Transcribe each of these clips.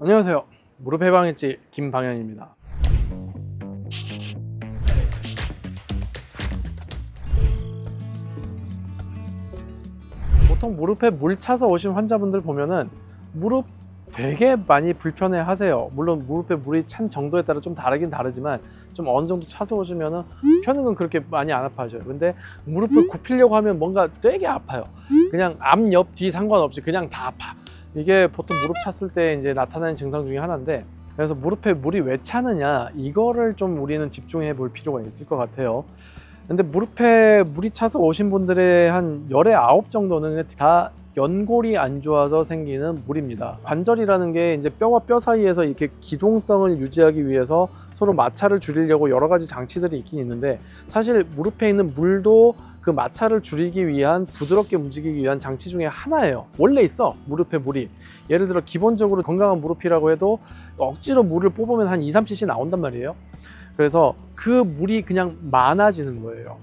안녕하세요. 무릎 해방일지 김방현입니다. 보통 무릎에 물 차서 오신 환자분들 보면은 무릎 되게 많이 불편해 하세요. 물론 무릎에 물이 찬 정도에 따라 좀 다르긴 다르지만 좀 어느 정도 차서 오시면은 펴는 건 그렇게 많이 안 아파하셔요. 근데 무릎을 굽히려고 하면 뭔가 되게 아파요. 그냥 앞, 옆, 뒤 상관없이 그냥 다 아파. 이게 보통 무릎 찼을 때 이제 나타나는 증상 중에 하나인데, 그래서 무릎에 물이 왜 차느냐, 이거를 좀 우리는 집중해 볼 필요가 있을 것 같아요. 근데 무릎에 물이 차서 오신 분들의 한 열의 9 정도는 다 연골이 안 좋아서 생기는 물입니다. 관절이라는 게 이제 뼈와 뼈 사이에서 이렇게 기동성을 유지하기 위해서 서로 마찰을 줄이려고 여러 가지 장치들이 있긴 있는데, 사실 무릎에 있는 물도 그 마찰을 줄이기 위한, 부드럽게 움직이기 위한 장치 중에 하나예요. 원래 있어, 무릎에 물이. 예를 들어 기본적으로 건강한 무릎이라고 해도 억지로 물을 뽑으면 한 2-3cc 나온단 말이에요. 그래서 그 물이 그냥 많아지는 거예요.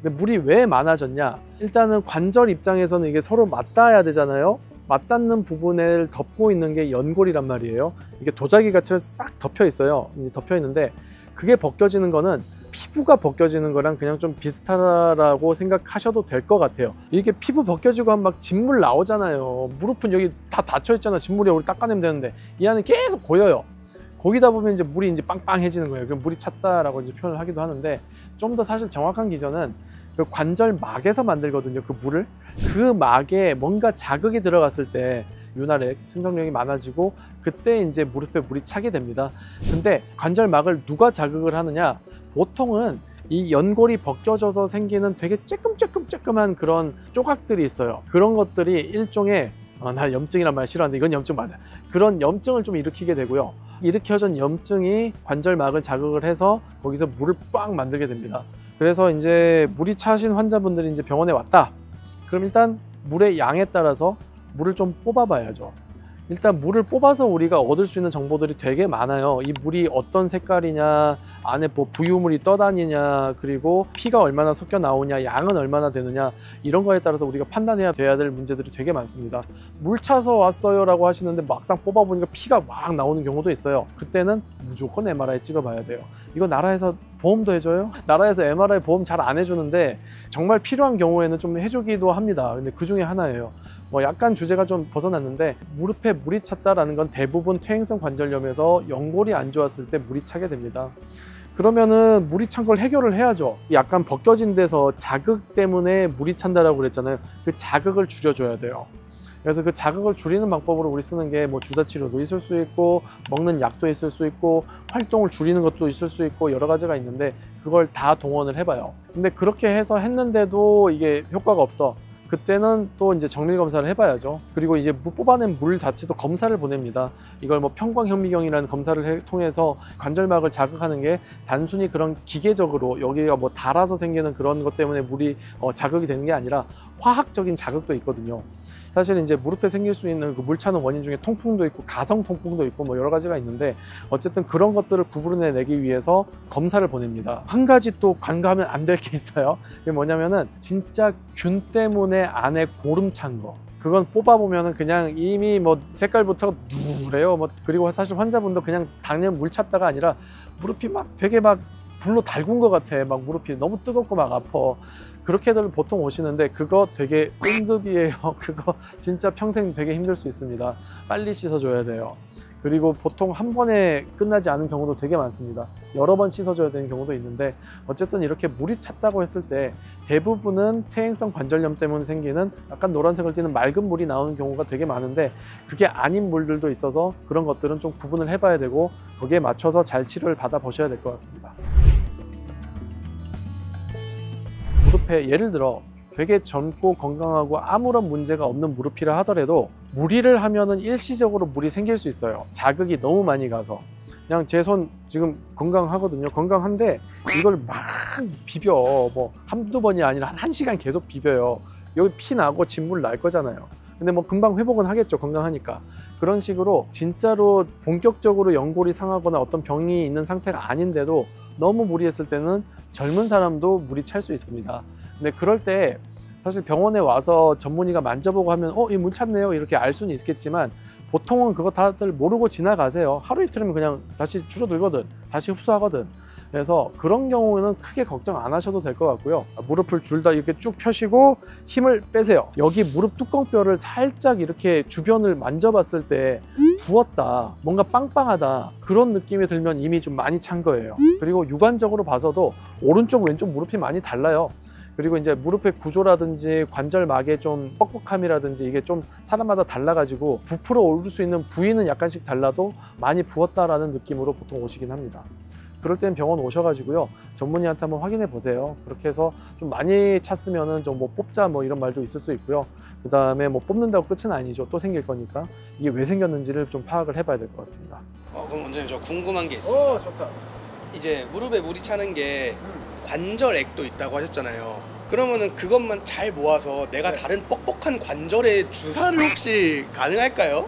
근데 물이 왜 많아졌냐, 일단은 관절 입장에서는 이게 서로 맞닿아야 되잖아요. 맞닿는 부분을 덮고 있는 게 연골이란 말이에요. 이게 도자기 같이 싹 덮여 있어요. 덮여 있는데 그게 벗겨지는 거는 피부가 벗겨지는 거랑 그냥 좀 비슷하다고 생각하셔도 될 것 같아요. 이게 피부 벗겨지고 하면 막 진물 나오잖아요. 무릎은 여기 다 닫혀 있잖아. 진물이 우리 닦아내면 되는데 이 안에 계속 고여요. 거기다 보면 이제 물이 이제 빵빵해지는 거예요. 그럼 물이 찼다라고 이제 표현을 하기도 하는데, 좀 더 사실 정확한 기전은 그 관절막에서 만들거든요. 그 물을. 그 막에 뭔가 자극이 들어갔을 때 윤활액, 신성력이 많아지고 그때 이제 무릎에 물이 차게 됩니다. 근데 관절막을 누가 자극을 하느냐, 보통은 이 연골이 벗겨져서 생기는 되게 쬐끔한 그런 조각들이 있어요. 그런 것들이 일종의, 나 염증이란 말 싫어하는데 이건 염증 맞아. 그런 염증을 좀 일으키게 되고요. 일으켜진 염증이 관절막을 자극을 해서 거기서 물을 꽉 만들게 됩니다. 그래서 이제 물이 차신 환자분들이 이제 병원에 왔다. 그럼 일단 물의 양에 따라서 물을 좀 뽑아 봐야죠. 일단 물을 뽑아서 우리가 얻을 수 있는 정보들이 되게 많아요. 이 물이 어떤 색깔이냐, 안에 뭐 부유물이 떠다니냐, 그리고 피가 얼마나 섞여 나오냐, 양은 얼마나 되느냐, 이런 거에 따라서 우리가 판단해야 돼야 될 문제들이 되게 많습니다. 물 차서 왔어요 라고 하시는데 막상 뽑아보니까 피가 막 나오는 경우도 있어요. 그때는 무조건 MRI 찍어봐야 돼요. 이거 나라에서 보험도 해줘요? 나라에서 MRI 보험 잘 안 해주는데 정말 필요한 경우에는 좀 해주기도 합니다. 근데 그 중에 하나예요. 뭐 약간 주제가 좀 벗어났는데, 무릎에 물이 찼다라는 건 대부분 퇴행성 관절염에서 연골이 안 좋았을 때 물이 차게 됩니다. 그러면은 물이 찬 걸 해결을 해야죠. 약간 벗겨진 데서 자극 때문에 물이 찬다라고 그랬잖아요. 그 자극을 줄여줘야 돼요. 그래서 그 자극을 줄이는 방법으로 우리 쓰는 게 뭐 주사치료도 있을 수 있고, 먹는 약도 있을 수 있고, 활동을 줄이는 것도 있을 수 있고, 여러 가지가 있는데 그걸 다 동원을 해봐요. 근데 그렇게 해서 했는데도 이게 효과가 없어. 그때는 또 이제 정밀 검사를 해봐야죠. 그리고 이제 뽑아낸 물 자체도 검사를 보냅니다. 이걸 뭐 평광현미경이라는 검사를 통해서 관절막을 자극하는 게 단순히 그런 기계적으로 여기가 뭐 닳아서 생기는 그런 것 때문에 물이 자극이 되는 게 아니라 화학적인 자극도 있거든요. 사실 이제 무릎에 생길 수 있는 그 물 차는 원인 중에 통풍도 있고 가성 통풍도 있고 뭐 여러 가지가 있는데, 어쨌든 그런 것들을 구분해내기 위해서 검사를 보냅니다. 한 가지 또 간과하면 안 될 게 있어요. 그게 뭐냐면은 진짜 균 때문에 안에 고름 찬 거, 그건 뽑아보면은 그냥 이미 뭐 색깔부터 누래요. 뭐 그리고 사실 환자분도 그냥 당연 물 찼다가 아니라 무릎이 막 되게 막 불로 달군 것 같아. 막 무릎이 너무 뜨겁고 막 아파. 그렇게들 보통 오시는데 그거 되게 응급이에요. 그거 진짜 평생 되게 힘들 수 있습니다. 빨리 씻어줘야 돼요. 그리고 보통 한 번에 끝나지 않은 경우도 되게 많습니다. 여러 번 씻어줘야 되는 경우도 있는데, 어쨌든 이렇게 물이 찼다고 했을 때 대부분은 퇴행성 관절염 때문에 생기는 약간 노란색을 띠는 맑은 물이 나오는 경우가 되게 많은데, 그게 아닌 물들도 있어서 그런 것들은 좀 구분을 해봐야 되고 거기에 맞춰서 잘 치료를 받아보셔야 될 것 같습니다. 무릎에 예를 들어 되게 젊고 건강하고 아무런 문제가 없는 무릎이라 하더라도 무리를 하면은 일시적으로 물이 생길 수 있어요. 자극이 너무 많이 가서. 그냥 제 손 지금 건강하거든요. 건강한데 이걸 막 비벼. 뭐 한두 번이 아니라 한 시간 계속 비벼요. 여기 피 나고 진물 날 거잖아요. 근데 뭐 금방 회복은 하겠죠. 건강하니까. 그런 식으로 진짜로 본격적으로 연골이 상하거나 어떤 병이 있는 상태가 아닌데도 너무 무리했을 때는 젊은 사람도 물이 찰 수 있습니다. 근데 그럴 때 사실 병원에 와서 전문의가 만져보고 하면 이 물 찼네요 이렇게 알 수는 있겠지만, 보통은 그거 다들 모르고 지나가세요. 하루 이틀이면 그냥 다시 줄어들거든, 다시 흡수하거든. 그래서 그런 경우는 크게 걱정 안 하셔도 될 것 같고요. 무릎을 둘 다 이렇게 쭉 펴시고 힘을 빼세요. 여기 무릎 뚜껑뼈를 살짝 이렇게 주변을 만져봤을 때 부었다, 뭔가 빵빵하다, 그런 느낌이 들면 이미 좀 많이 찬 거예요. 그리고 육안적으로 봐서도 오른쪽 왼쪽 무릎이 많이 달라요. 그리고 이제 무릎의 구조라든지 관절막의 좀 뻑뻑함이라든지 이게 좀 사람마다 달라가지고 부풀어 오를 수 있는 부위는 약간씩 달라도 많이 부었다라는 느낌으로 보통 오시긴 합니다. 그럴 땐 병원 오셔가지고요, 전문의한테 한번 확인해 보세요. 그렇게 해서 좀 많이 찼으면은 좀 뭐 뽑자 뭐 이런 말도 있을 수 있고요. 그 다음에 뭐 뽑는다고 끝은 아니죠. 또 생길 거니까 이게 왜 생겼는지를 좀 파악을 해봐야 될 것 같습니다. 그럼 원장님 저 궁금한 게 있습니다. 좋다. 이제 무릎에 물이 차는 게 관절액도 있다고 하셨잖아요. 그러면은 그것만 잘 모아서 내가 다른 뻑뻑한 관절에 주사를 혹시 가능할까요?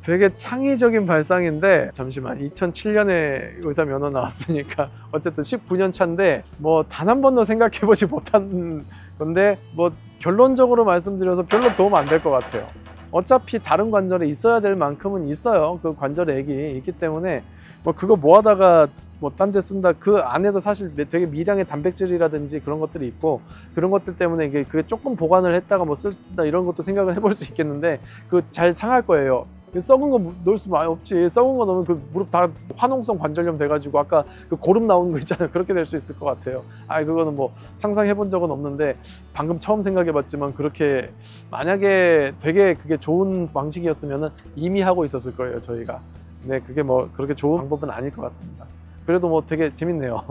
되게 창의적인 발상인데, 잠시만, 2007년에 의사 면허 나왔으니까 어쨌든 19년 차인데 뭐 단 한 번도 생각해보지 못한 건데, 뭐 결론적으로 말씀드려서 별로 도움 안 될 것 같아요. 어차피 다른 관절에 있어야 될 만큼은 있어요. 그 관절액이 있기 때문에 뭐 그거 모아다가 뭐 딴 데 쓴다, 그 안에도 사실 되게 미량의 단백질이라든지 그런 것들이 있고, 그런 것들 때문에 이게 그게 조금 보관을 했다가 뭐 쓸다 이런 것도 생각을 해볼 수 있겠는데, 그거 잘 상할 거예요. 썩은 거 넣을 수 많이 없지. 썩은 거 넣으면 그 무릎 다 화농성 관절염 돼가지고 아까 그 고름 나오는 거 있잖아요. 그렇게 될 수 있을 것 같아요. 그거는 뭐 상상해 본 적은 없는데 방금 처음 생각해 봤지만, 그렇게 만약에 되게 그게 좋은 방식이었으면 이미 하고 있었을 거예요, 저희가. 근데 그게 뭐 그렇게 좋은 방법은 아닐 것 같습니다. 그래도 뭐 되게 재밌네요.